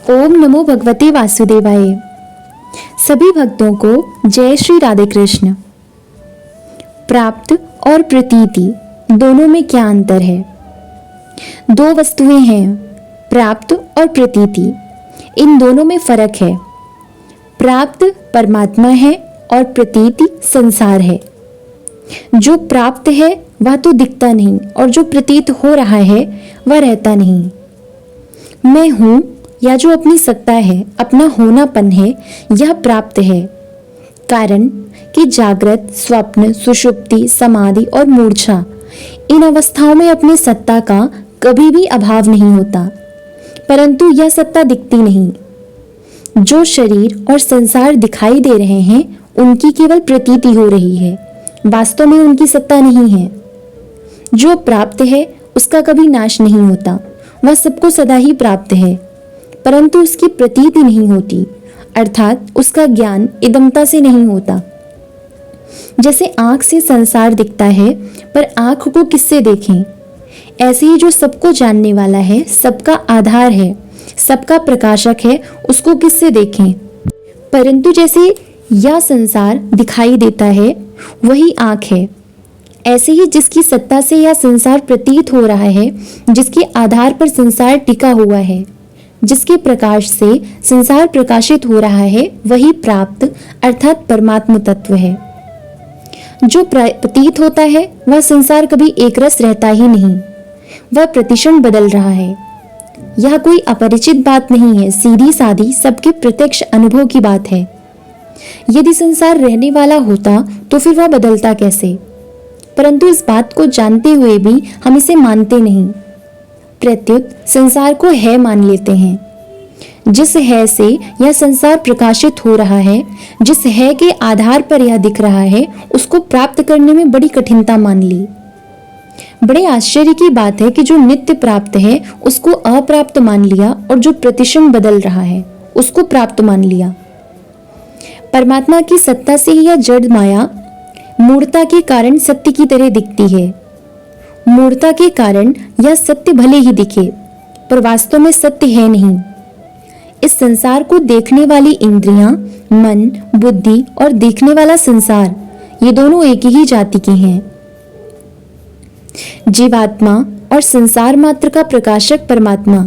ओम नमो भगवते वासुदेवाय। सभी भक्तों को जय श्री राधे कृष्ण। प्राप्त और प्रतीति दोनों में क्या अंतर है? दो वस्तुएं हैं, प्राप्त और प्रतीति। इन दोनों में फर्क है। प्राप्त परमात्मा है और प्रतीति संसार है। जो प्राप्त है वह तो दिखता नहीं और जो प्रतीत हो रहा है वह रहता नहीं। मैं हूं या जो अपनी सत्ता है, अपना होनापन है, यह प्राप्त है। कारण कि जागृत, स्वप्न, सुषुप्ति, समाधि और मूर्छा इन अवस्थाओं में अपनी सत्ता का कभी भी अभाव नहीं होता, परंतु यह सत्ता दिखती नहीं। जो शरीर और संसार दिखाई दे रहे हैं उनकी केवल प्रतीति हो रही है, वास्तव में उनकी सत्ता नहीं है। जो प्राप्त है उसका कभी नाश नहीं होता, वह सबको सदा ही प्राप्त है, परंतु उसकी प्रतीति नहीं होती, अर्थात उसका ज्ञान इदमता से नहीं होता। जैसे आंख से संसार दिखता है, पर आंख को किससे देखें? ऐसे ही जो सबको जानने वाला है, सबका आधार है, सबका प्रकाशक है, उसको किससे देखें? परंतु जैसे यह संसार दिखाई देता है वही आंख है, ऐसे ही जिसकी सत्ता से यह संसार प्रतीत हो रहा है, जिसके आधार पर संसार टिका हुआ है, जिसके प्रकाश से संसार प्रकाशित हो रहा है, वही प्राप्त अर्थात परमात्म तत्व है। जो प्रतीत होता है वह संसार कभी एक रस रहता ही नहीं, वह प्रतिक्षण बदल रहा है। यह कोई अपरिचित बात नहीं है, सीधी सादी सबके प्रत्यक्ष अनुभव की बात है। यदि संसार रहने वाला होता तो फिर वह बदलता कैसे? परंतु इस बात को जानते हुए भी हम इसे मानते नहीं, प्रत्युत संसार को है मान लेते हैं। जिस है से यह संसार प्रकाशित हो रहा है, जिस है के आधार पर यह दिख रहा है, उसको प्राप्त करने में बड़ी कठिनता मान ली। बड़े आश्चर्य की बात है कि जो नित्य प्राप्त है उसको अप्राप्त मान लिया और जो प्रतिक्षण बदल रहा है उसको प्राप्त मान लिया। परमात्मा की सत्ता से ही यह जड़ माया मूर्ता के कारण सत्य की तरह दिखती है। मूर्ता के कारण यह सत्य भले ही दिखे, पर वास्तव में सत्य है नहीं। इस संसार को देखने वाली इंद्रियां, मन, बुद्धि और देखने वाला संसार, ये दोनों एक ही जाति के हैं। जीवात्मा और संसार मात्र का प्रकाशक परमात्मा,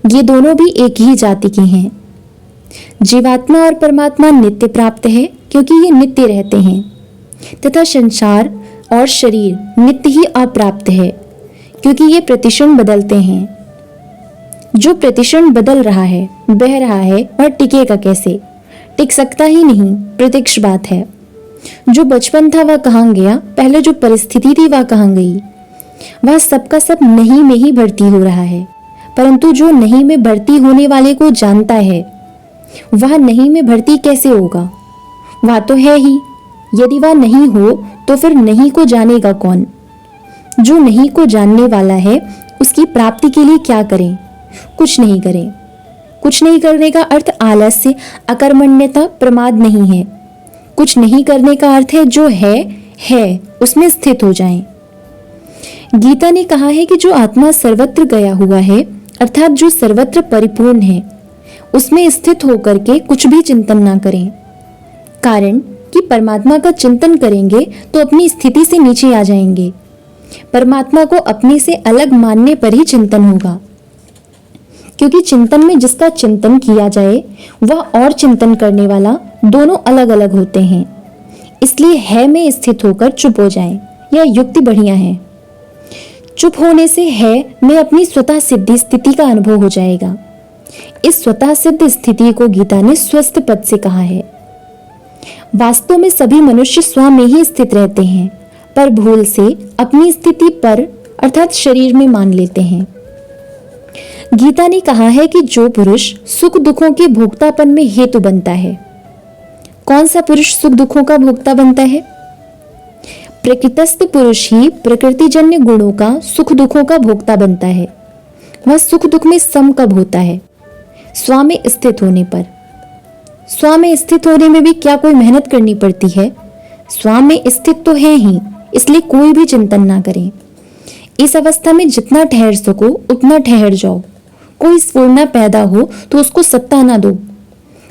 ये दोनों भी एक ही जाति के हैं। जीवात्मा और परमात्मा नित्य प्राप्त है क्योंकि ये नित्य रहते हैं, तथा संसार और शरीर नित्य ही अप्राप्त है क्योंकि ये प्रतिक्षण बदलते हैं। जो प्रतिक्षण बदल रहा है, बह रहा है, वह टिकेगा कैसे? टिक सकता ही नहीं, प्रत्यक्ष बात है। जो बचपन था वह कहाँ गया, पहले जो परिस्थिति थी वह कहाँ गई? वह सबका सब नहीं में ही भर्ती हो रहा है, परंतु जो नहीं में भर्ती होने वाले को जानता है वह नहीं में भर्ती कैसे होगा? वह तो है ही। यदि वह नहीं हो तो फिर नहीं को जानेगा कौन? जो नहीं को जानने वाला है उसकी प्राप्ति के लिए क्या करें? कुछ नहीं करें। कुछ नहीं करने का अर्थ आलस्य, अकर्मण्यता, प्रमाद नहीं है। कुछ नहीं करने का अर्थ है जो है उसमें स्थित हो जाएं। गीता ने कहा है कि जो आत्मा सर्वत्र गया हुआ है, अर्थात जो सर्वत्र परिपूर्ण है, उसमें स्थित होकर के कुछ भी चिंतन ना करें। कारण कि परमात्मा का चिंतन करेंगे तो अपनी स्थिति से नीचे आ जाएंगे। परमात्मा को अपने से अलग मानने पर ही चिंतन होगा, क्योंकि चिंतन में जिसका चिंतन किया जाए वह और चिंतन करने वाला दोनों अलग अलग होते हैं। इसलिए है में स्थित होकर चुप हो जाएं, यह युक्ति बढ़िया है। चुप होने से है में अपनी स्वतः सिद्धि स्थिति का अनुभव हो जाएगा। इस स्वतः सिद्ध स्थिति को गीता ने स्वस्थ पद से कहा है। वास्तव में सभी मनुष्य स्व में ही स्थित रहते हैं, पर भूल से अपनी स्थिति पर अर्थात शरीर में मान लेते हैं। गीता ने कहा है कि जो पुरुष सुख दुखों के भोक्तापन में हेतु बनता है, कौन सा पुरुष सुख दुखों का भोक्ता बनता है? प्रकृतस्थ पुरुष ही प्रकृतिजन्य गुणों का सुख दुखों का भोक्ता बनता है। वह सुख दुख में सम कब होता है? स्व में स्थित होने पर। स्व में स्थित होने में भी क्या कोई मेहनत करनी पड़ती है? स्व में स्थित तो है ही, इसलिए कोई भी चिंतन ना करें। इस अवस्था में जितना ठहर सको उतना ठहर जाओ, कोई स्फुरना पैदा हो तो उसको सत्ता ना दो,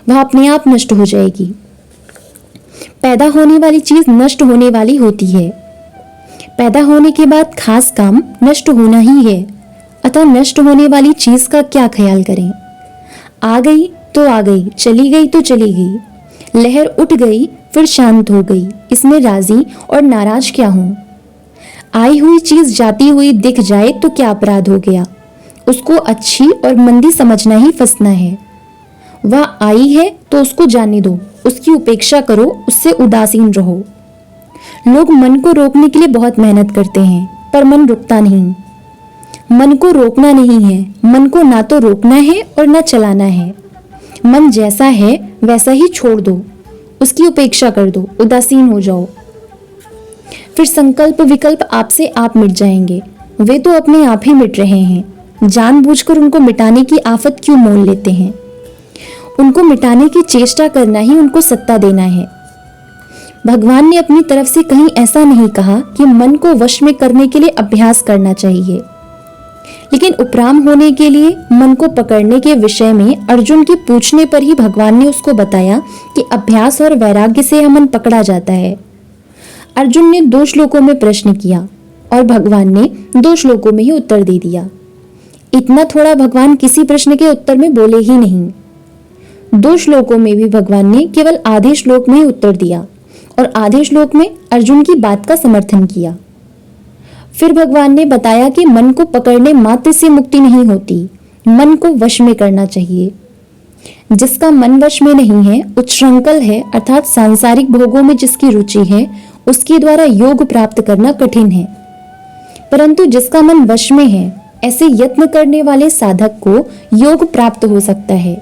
वह अपने आप नष्ट हो जाएगी। पैदा होने वाली चीज नष्ट होने वाली होती है। पैदा होने के बाद खास काम नष्ट होना ही है, अतः नष्ट होने वाली चीज का क्या ख्याल करें। आ गई तो आ गई, चली गई तो चली गई, लहर उठ गई फिर शांत हो गई, इसमें राजी और नाराज क्या हूं। आई हुई चीज जाती हुई दिख जाए तो क्या अपराध हो गया, उसको अच्छी और मंदी समझना ही फंसना है। वह आई है तो उसको जाने दो, उसकी उपेक्षा करो, उससे उदासीन रहो। लोग मन को रोकने के लिए बहुत मेहनत करते हैं, पर मन रुकता नहीं। मन को रोकना नहीं है, मन को ना तो रोकना है और ना चलाना है। मन जैसा है वैसा ही छोड़ दो, उसकी उपेक्षा कर दो, उदासीन हो जाओ। फिर संकल्प विकल्प आपसे आप मिट जाएंगे। वे तो अपने आप ही मिट रहे हैं, जानबूझकर उनको मिटाने की आफत क्यों मोल लेते हैं। उनको मिटाने की चेष्टा करना ही उनको सत्ता देना है। भगवान ने अपनी तरफ से कहीं ऐसा नहीं कहा कि मन को वश में करने के लिए अभ्यास करना चाहिए, लेकिन उपराम होने के लिए मन को पकड़ने के विषय में अर्जुन के पूछने पर ही भगवान ने उसको बताया कि अभ्यास और वैराग्य से यह मन पकड़ा जाता है। अर्जुन ने 2 श्लोकों में प्रश्न किया और भगवान ने 2 श्लोकों में ही उत्तर दे दिया। इतना थोड़ा भगवान किसी प्रश्न के उत्तर में बोले ही नहीं। 2 श्लोकों में भी भगवान ने केवल आधे श्लोक में ही उत्तर दिया और आधे श्लोक में अर्जुन की बात का समर्थन किया। फिर भगवान ने बताया कि मन को पकड़ने मात्र से मुक्ति नहीं होती, मन को वश में करना चाहिए। जिसका मन वश में नहीं है, उच्छृंखल है, अर्थात सांसारिक भोगों में जिसकी रुचि है, उसके द्वारा योग प्राप्त करना कठिन है। परंतु जिसका मन वश में है, ऐसे यत्न करने वाले साधक को योग प्राप्त हो सकता है।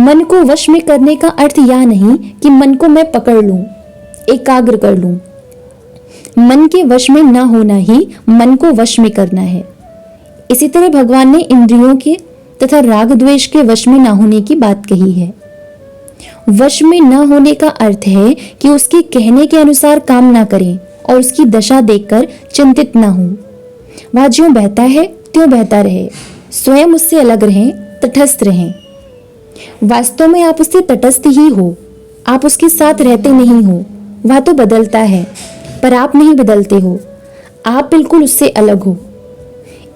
मन को वश में करने का अर्थ यह नहीं कि मन को मैं पकड़ लूं, एकाग्र कर लूं। मन के वश में ना होना ही मन को वश में करना है। इसी तरह भगवान ने इंद्रियों के तथा राग द्वेष के वश में ना होने की बात कही है। वश में ना होने का अर्थ है कि उसके कहने के अनुसार काम ना करें और उसकी दशा देखकर चिंतित ना हो। वह ज्यों बहता है त्यों बहता रहे, स्वयं उससे अलग रहें, तटस्थ रहें। वास्तव में आप उससे तटस्थ ही हो, आप उसके साथ रहते नहीं हो। वह तो बदलता है, पर आप नहीं बदलते हो, आप बिल्कुल उससे अलग हो।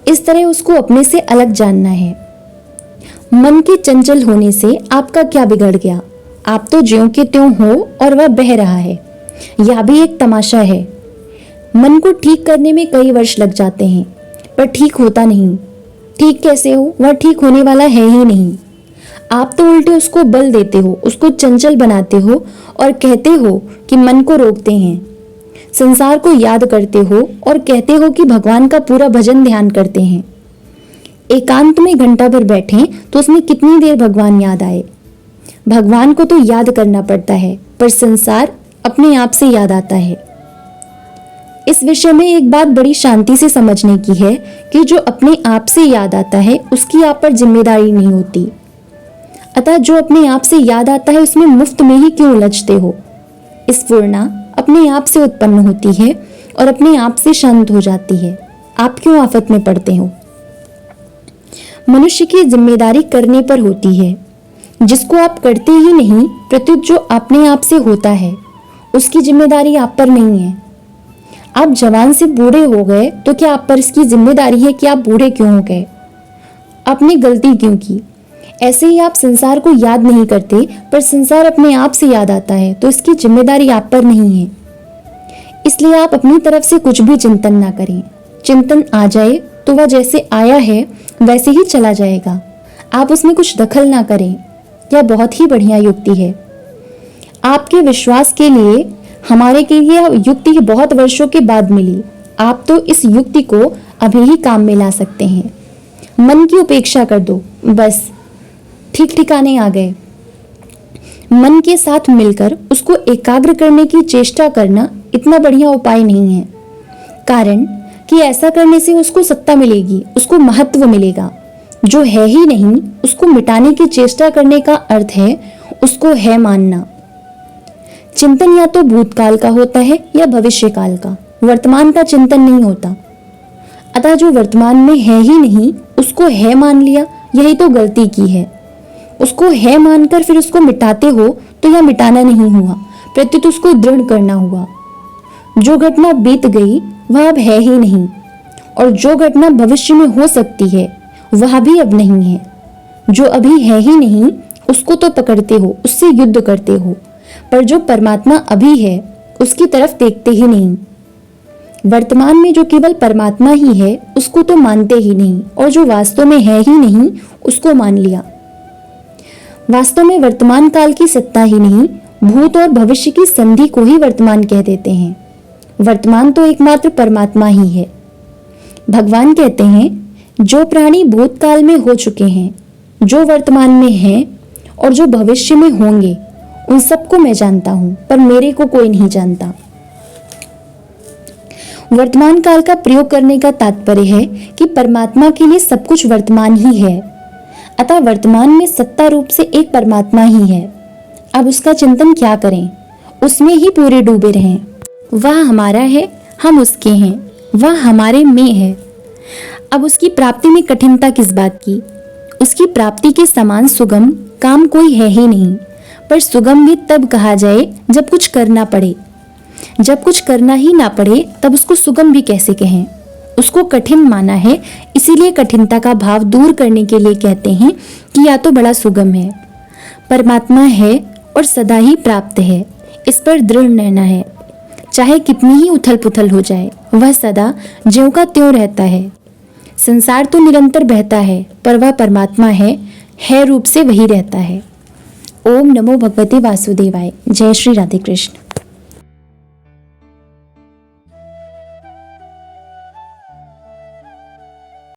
इस तरह उसको अपने से अलग जानना है। मन के चंचल होने से आपका क्या बिगड़ गया, आप तो ज्यों के त्यों हो और वह बह रहा है। यह भी एक तमाशा है। मन को ठीक करने में कई वर्ष लग जाते हैं, पर ठीक होता नहीं। ठीक कैसे हो, वह ठीक होने वाला है ही नहीं। आप तो उल्टे उसको बल देते हो, उसको चंचल बनाते हो और कहते हो कि मन को रोकते हैं। संसार को याद करते हो और कहते हो कि भगवान का पूरा भजन ध्यान करते हैं। एकांत में घंटा भर बैठें तो उसमें कितनी देर भगवान याद आए। भगवान को तो याद करना पड़ता है, पर संसार अपने आप से याद आता है। इस विषय में एक बात बड़ी शांति से समझने की है कि जो अपने आप से याद आता है उसकी आप पर जिम्मेदारी नहीं होती। अतः जो अपने आप से याद आता है उसमें मुफ्त में ही क्यों उलझते हो। स्फुरना अपने आप से उत्पन्न होती है और अपने आप से शांत हो जाती है। आप क्यों आफत में पड़ते हो। मनुष्य की जिम्मेदारी करने पर होती है। जिसको आप करते ही नहीं, प्रत्युत जो अपने आप से होता है, उसकी जिम्मेदारी आप पर नहीं है। आप जवान से बूढ़े हो गए तो क्या आप पर इसकी जिम्मेदारी है कि आप बूढ़े क्यों हो गए, आपने गलती क्यों की। ऐसे ही आप संसार को याद नहीं करते, पर संसार अपने आप से याद आता है, तो इसकी जिम्मेदारी आप पर नहीं है। इसलिए आप अपनी तरफ से कुछ भी चिंतन ना करें। चिंतन आ जाए तो वह जैसे आया है वैसे ही चला जाएगा। आप उसमें कुछ दखल ना करें। यह बहुत ही बढ़िया युक्ति है। आपके विश्वास के लिए हमारे के लिए युक्ति बहुत वर्षों के बाद मिली। आप तो इस युक्ति को अभी ही काम में ला सकते हैं। मन की उपेक्षा कर दो, बस ठीक ठिकाने आ गए। मन के साथ मिलकर उसको एकाग्र करने की चेष्टा करना इतना बढ़िया उपाय नहीं है, कारण कि ऐसा करने से उसको सत्ता मिलेगी, उसको महत्व मिलेगा। जो है ही नहीं उसको मिटाने की चेष्टा करने का अर्थ है उसको है मानना। चिंतन या तो भूतकाल का होता है या भविष्य काल का, वर्तमान का चिंतन नहीं होता। अतः जो वर्तमान में है ही नहीं उसको है मान लिया, यही तो गलती की है। उसको है मानकर फिर उसको मिटाते हो तो यह मिटाना नहीं हुआ, प्रत्युत उसको दृढ़ करना हुआ। जो घटना बीत गई वह अब है ही नहीं, और जो घटना भविष्य में हो सकती है वह भी अब नहीं है। जो अभी है ही नहीं उसको तो पकड़ते हो, उससे युद्ध करते हो, पर जो परमात्मा अभी है उसकी तरफ देखते ही नहीं। वर्तमान में जो केवल परमात्मा ही है उसको तो मानते ही नहीं, और जो वास्तव में है ही नहीं उसको मान लिया। वास्तव में वर्तमान काल की सत्ता ही नहीं, भूत और भविष्य की संधि को ही वर्तमान कह देते हैं। वर्तमान तो एकमात्र परमात्मा ही है। भगवान कहते हैं, जो प्राणी भूतकाल में हो चुके हैं, जो वर्तमान में हैं और जो भविष्य में होंगे, उन सबको मैं जानता हूं, पर मेरे को कोई नहीं जानता। वर्तमान काल का प्रयोग करने का तात्पर्य है कि परमात्मा के लिए सब कुछ वर्तमान ही है, अतः वर्तमान में सत्ता रूप से एक परमात्मा ही है। अब उसका चिंतन क्या करें, उसमें ही पूरे डूबे रहें। वह हमारा है, हम उसके हैं, वह हमारे में है। अब उसकी प्राप्ति में कठिनता किस बात की? उसकी प्राप्ति के समान सुगम काम कोई है ही नहीं, पर सुगम भी तब कहा जाए जब कुछ करना पड़े। जब कुछ करना ही ना पड़े तब उसको सुगम भी कैसे कहें? उसको कठिन माना है, इसीलिए कठिनता का भाव दूर करने के लिए कहते हैं कि या तो बड़ा सुगम है। परमात्मा है और सदा ही प्राप्त है, इस पर दृढ़ रहना है। चाहे कितनी ही उथल पुथल हो जाए, वह सदा ज्यों का त्यों रहता है। संसार तो निरंतर बहता है, पर वह परमात्मा है रूप से वही रहता है। ओम नमो भगवते वासुदेवाय। जय श्री राधे कृष्ण।